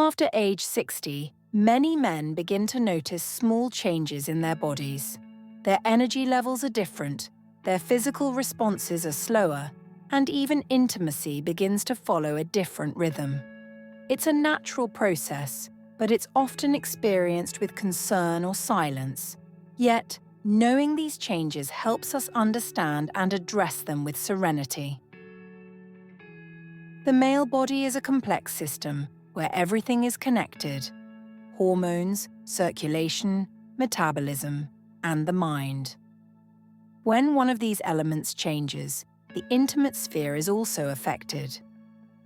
After age 60, many men begin to notice small changes in their bodies. Their energy levels are different, their physical responses are slower, and even intimacy begins to follow a different rhythm. It's a natural process, but it's often experienced with concern or silence. Yet, knowing these changes helps us understand and address them with serenity. The male body is a complex system where everything is connected: hormones, circulation, metabolism, and the mind. When one of these elements changes, the intimate sphere is also affected.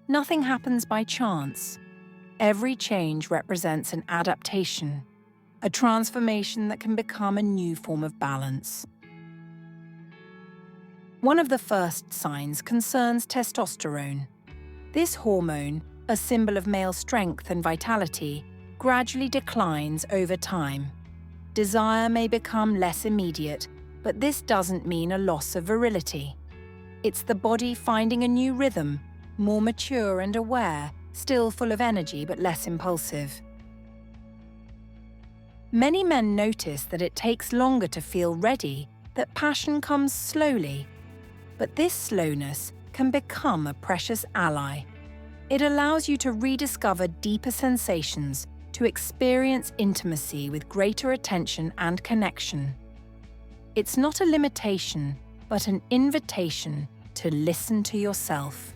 Nothing happens by chance. Every change represents an adaptation, a transformation that can become a new form of balance. One of the first signs concerns testosterone. This hormone, a symbol of male strength and vitality, gradually declines over time. Desire may become less immediate, but this doesn't mean a loss of virility. It's the body finding a new rhythm, more mature and aware, still full of energy but less impulsive. Many men notice that it takes longer to feel ready, that passion comes slowly. But this slowness can become a precious ally. It allows you to rediscover deeper sensations, to experience intimacy with greater attention and connection. It's not a limitation, but an invitation to listen to yourself.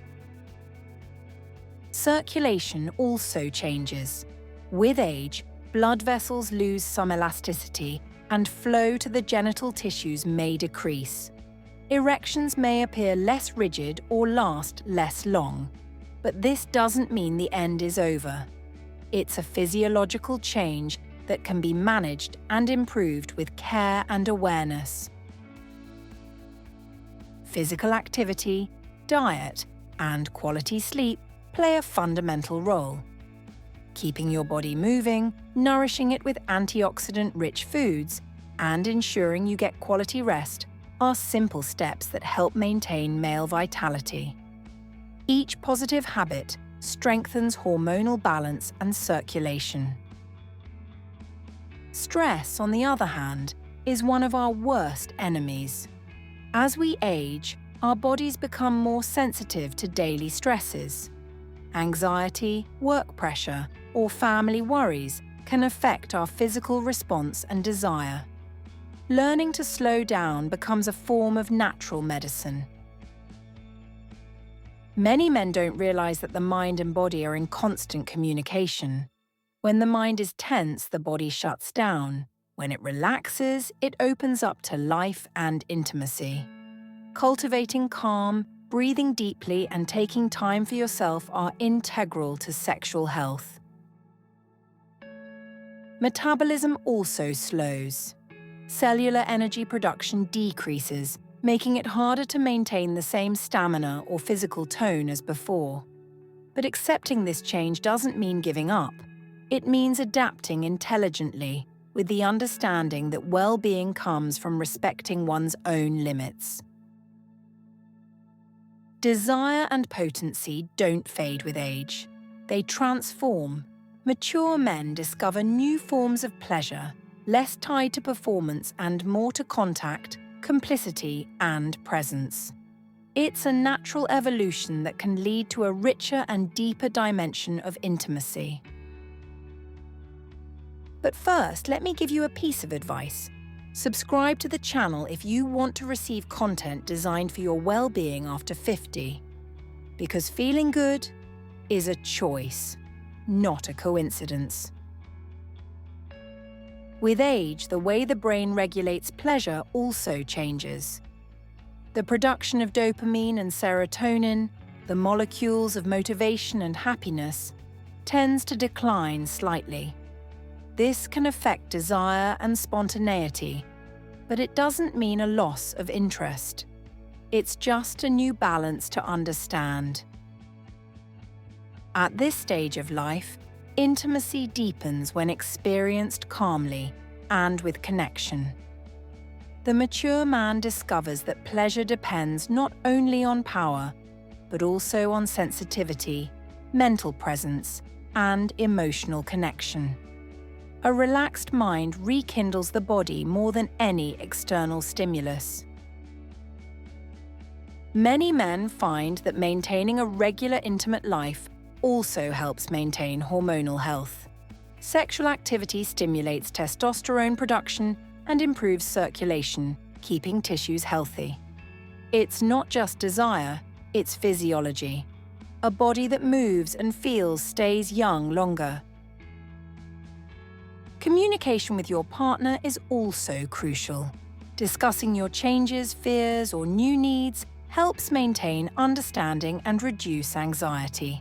Circulation also changes. With age, blood vessels lose some elasticity, and flow to the genital tissues may decrease. Erections may appear less rigid or last less long. But this doesn't mean the end is over. It's a physiological change that can be managed and improved with care and awareness. Physical activity, diet, and quality sleep play a fundamental role. Keeping your body moving, nourishing it with antioxidant-rich foods, and ensuring you get quality rest are simple steps that help maintain male vitality. Each positive habit strengthens hormonal balance and circulation. Stress, on the other hand, is one of our worst enemies. As we age, our bodies become more sensitive to daily stresses. Anxiety, work pressure, or family worries can affect our physical response and desire. Learning to slow down becomes a form of natural medicine. Many men don't realize that the mind and body are in constant communication. When the mind is tense, the body shuts down. When it relaxes, it opens up to life and intimacy. Cultivating calm, breathing deeply, and taking time for yourself are integral to sexual health. Metabolism also slows. Cellular energy production decreases, making it harder to maintain the same stamina or physical tone as before. But accepting this change doesn't mean giving up. It means adapting intelligently, with the understanding that well-being comes from respecting one's own limits. Desire and potency don't fade with age. They transform. Mature men discover new forms of pleasure, less tied to performance and more to contact, complicity, and presence. It's a natural evolution that can lead to a richer and deeper dimension of intimacy. But first, let me give you a piece of advice. Subscribe to the channel if you want to receive content designed for your well-being after 50. Because feeling good is a choice, not a coincidence. With age, the way the brain regulates pleasure also changes. The production of dopamine and serotonin, the molecules of motivation and happiness, tends to decline slightly. This can affect desire and spontaneity, but it doesn't mean a loss of interest. It's just a new balance to understand. At this stage of life, intimacy deepens when experienced calmly and with connection. The mature man discovers that pleasure depends not only on power, but also on sensitivity, mental presence, and emotional connection. A relaxed mind rekindles the body more than any external stimulus. Many men find that maintaining a regular intimate life also helps maintain hormonal health. Sexual activity stimulates testosterone production and improves circulation, keeping tissues healthy. It's not just desire, it's physiology. A body that moves and feels stays young longer. Communication with your partner is also crucial. Discussing your changes, fears, or new needs helps maintain understanding and reduce anxiety.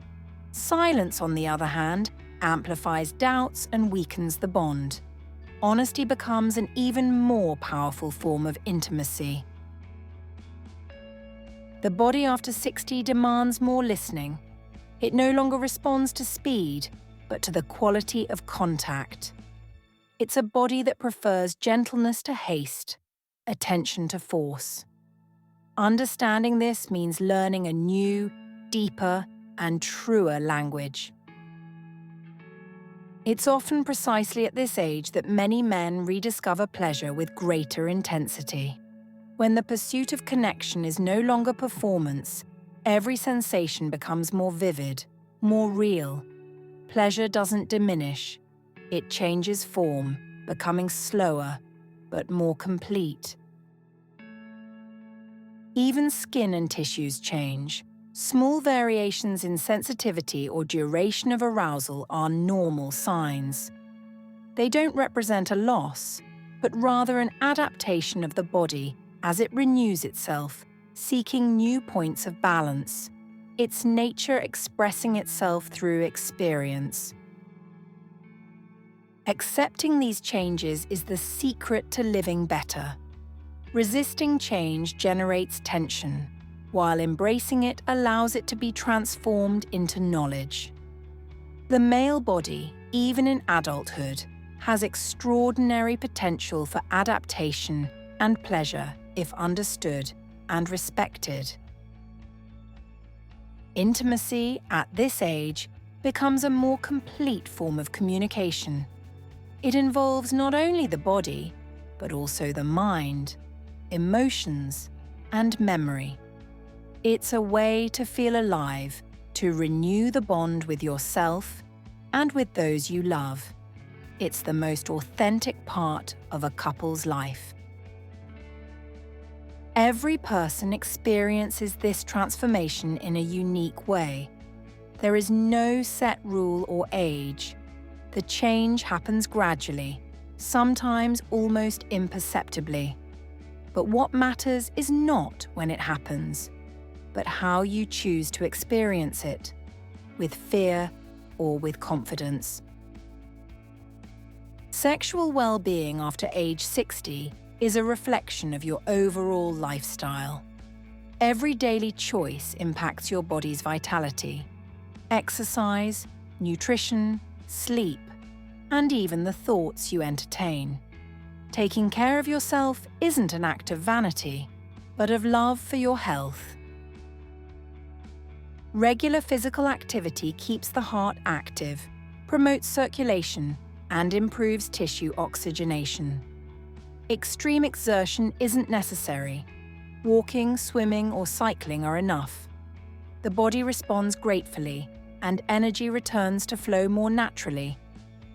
Silence, on the other hand, amplifies doubts and weakens the bond. Honesty becomes an even more powerful form of intimacy. The body after 60 demands more listening. It no longer responds to speed, but to the quality of contact. It's a body that prefers gentleness to haste, attention to force. Understanding this means learning a new, deeper, and truer language. It's often precisely at this age that many men rediscover pleasure with greater intensity. When the pursuit of connection is no longer performance, every sensation becomes more vivid, more real. Pleasure doesn't diminish. It changes form, becoming slower, but more complete. Even skin and tissues change. Small variations in sensitivity or duration of arousal are normal signs. They don't represent a loss, but rather an adaptation of the body as it renews itself, seeking new points of balance. It's nature expressing itself through experience. Accepting these changes is the secret to living better. Resisting change generates tension, while embracing it allows it to be transformed into knowledge. The male body, even in adulthood, has extraordinary potential for adaptation and pleasure if understood and respected. Intimacy at this age becomes a more complete form of communication. It involves not only the body, but also the mind, emotions, and memory. It's a way to feel alive, to renew the bond with yourself and with those you love. It's the most authentic part of a couple's life. Every person experiences this transformation in a unique way. There is no set rule or age. The change happens gradually, sometimes almost imperceptibly. But what matters is not when it happens, but how you choose to experience it, with fear or with confidence. Sexual well-being after age 60 is a reflection of your overall lifestyle. Every daily choice impacts your body's vitality. Exercise, nutrition, sleep, and even the thoughts you entertain. Taking care of yourself isn't an act of vanity, but of love for your health. Regular physical activity keeps the heart active, promotes circulation, and improves tissue oxygenation. Extreme exertion isn't necessary. Walking, swimming, or cycling are enough. The body responds gratefully, and energy returns to flow more naturally,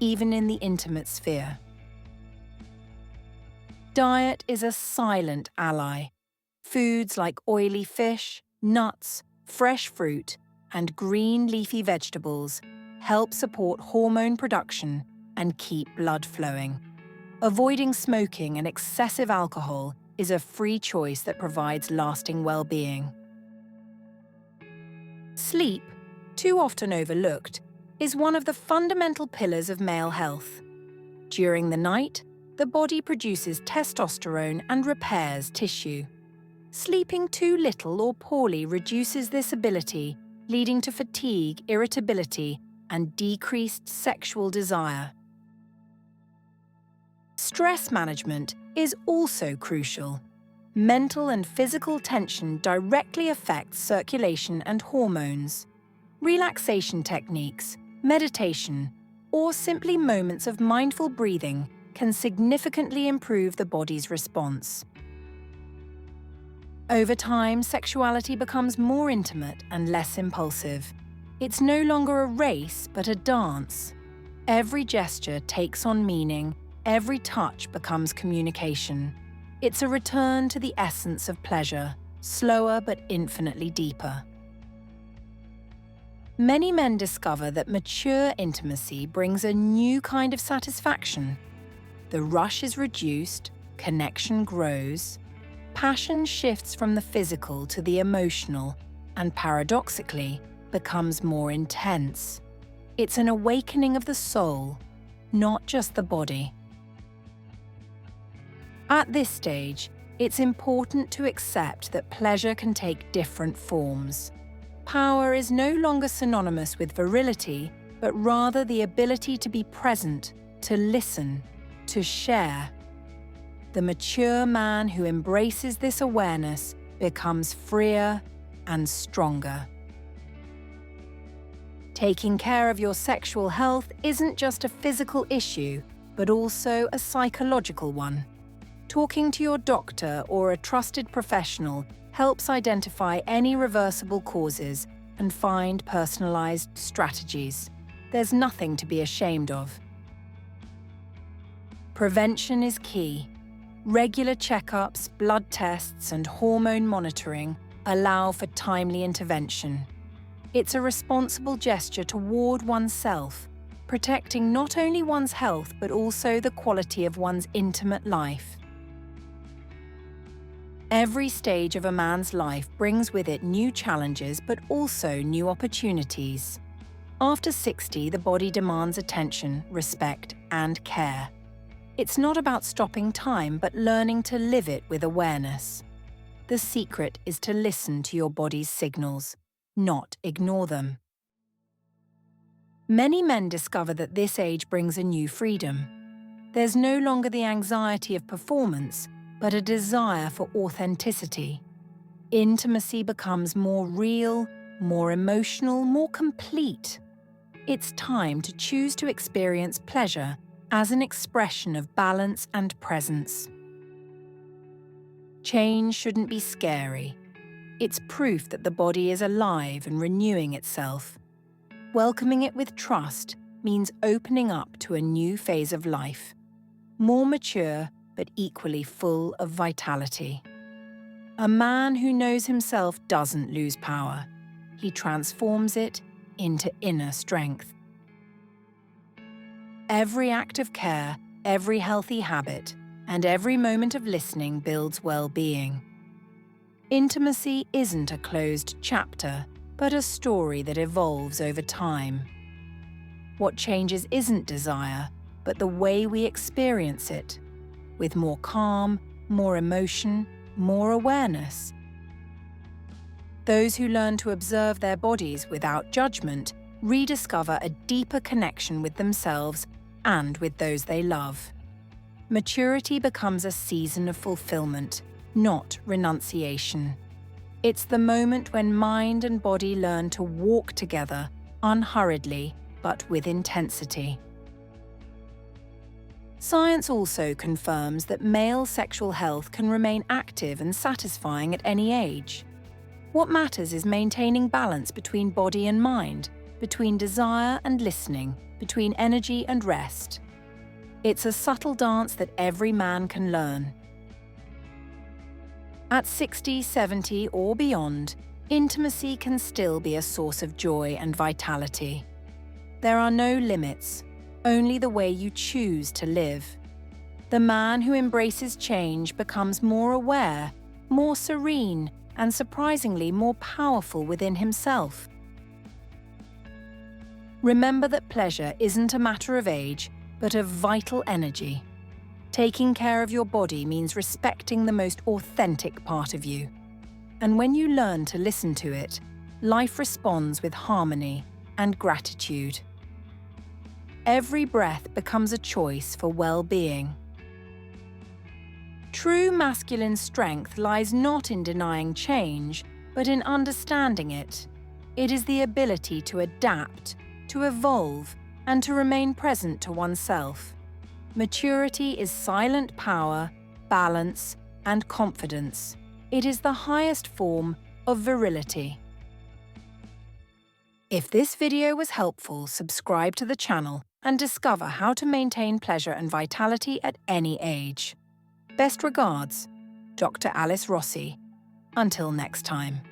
even in the intimate sphere. Diet is a silent ally. Foods like oily fish, nuts, fresh fruit, and green leafy vegetables help support hormone production and keep blood flowing. Avoiding smoking and excessive alcohol is a free choice that provides lasting well-being. Sleep, too often overlooked, is one of the fundamental pillars of male health. During the night, the body produces testosterone and repairs tissue. Sleeping too little or poorly reduces this ability, leading to fatigue, irritability, and decreased sexual desire. Stress management is also crucial. Mental and physical tension directly affects circulation and hormones. Relaxation techniques, Meditation, or simply moments of mindful breathing, can significantly improve the body's response. Over time, sexuality becomes more intimate and less impulsive. It's no longer a race, but a dance. Every gesture takes on meaning, every touch becomes communication. It's a return to the essence of pleasure, slower but infinitely deeper. Many men discover that mature intimacy brings a new kind of satisfaction. The rush is reduced, connection grows, passion shifts from the physical to the emotional, and paradoxically, becomes more intense. It's an awakening of the soul, not just the body. At this stage, it's important to accept that pleasure can take different forms. Power is no longer synonymous with virility, but rather the ability to be present, to listen, to share. The mature man who embraces this awareness becomes freer and stronger. Taking care of your sexual health isn't just a physical issue, but also a psychological one. Talking to your doctor or a trusted professional helps identify any reversible causes and find personalized strategies. There's nothing to be ashamed of. Prevention is key. Regular checkups, blood tests, and hormone monitoring allow for timely intervention. It's a responsible gesture toward oneself, protecting not only one's health but also the quality of one's intimate life. Every stage of a man's life brings with it new challenges but also new opportunities. After 60, the body demands attention, respect, and care. It's not about stopping time but learning to live it with awareness. The secret is to listen to your body's signals, not ignore them. Many men discover that this age brings a new freedom. There's no longer the anxiety of performance, but a desire for authenticity. Intimacy becomes more real, more emotional, more complete. It's time to choose to experience pleasure as an expression of balance and presence. Change shouldn't be scary. It's proof that the body is alive and renewing itself. Welcoming it with trust means opening up to a new phase of life, more mature but equally full of vitality. A man who knows himself doesn't lose power. He transforms it into inner strength. Every act of care, every healthy habit, and every moment of listening builds well-being. Intimacy isn't a closed chapter, but a story that evolves over time. What changes isn't desire, but the way we experience it, with more calm, more emotion, more awareness. Those who learn to observe their bodies without judgment rediscover a deeper connection with themselves and with those they love. Maturity becomes a season of fulfillment, not renunciation. It's the moment when mind and body learn to walk together, unhurriedly, but with intensity. Science also confirms that male sexual health can remain active and satisfying at any age. What matters is maintaining balance between body and mind, between desire and listening, between energy and rest. It's a subtle dance that every man can learn. At 60, 70, or beyond, intimacy can still be a source of joy and vitality. There are no limits, only the way you choose to live. The man who embraces change becomes more aware, more serene, and surprisingly more powerful within himself. Remember that pleasure isn't a matter of age, but of vital energy. Taking care of your body means respecting the most authentic part of you. And when you learn to listen to it, life responds with harmony and gratitude. Every breath becomes a choice for well-being. True masculine strength lies not in denying change, but in understanding it. It is the ability to adapt, to evolve, and to remain present to oneself. Maturity is silent power, balance, and confidence. It is the highest form of virility. If this video was helpful, subscribe to the channel and discover how to maintain pleasure and vitality at any age. Best regards, Dr. Alice Rossi. Until next time.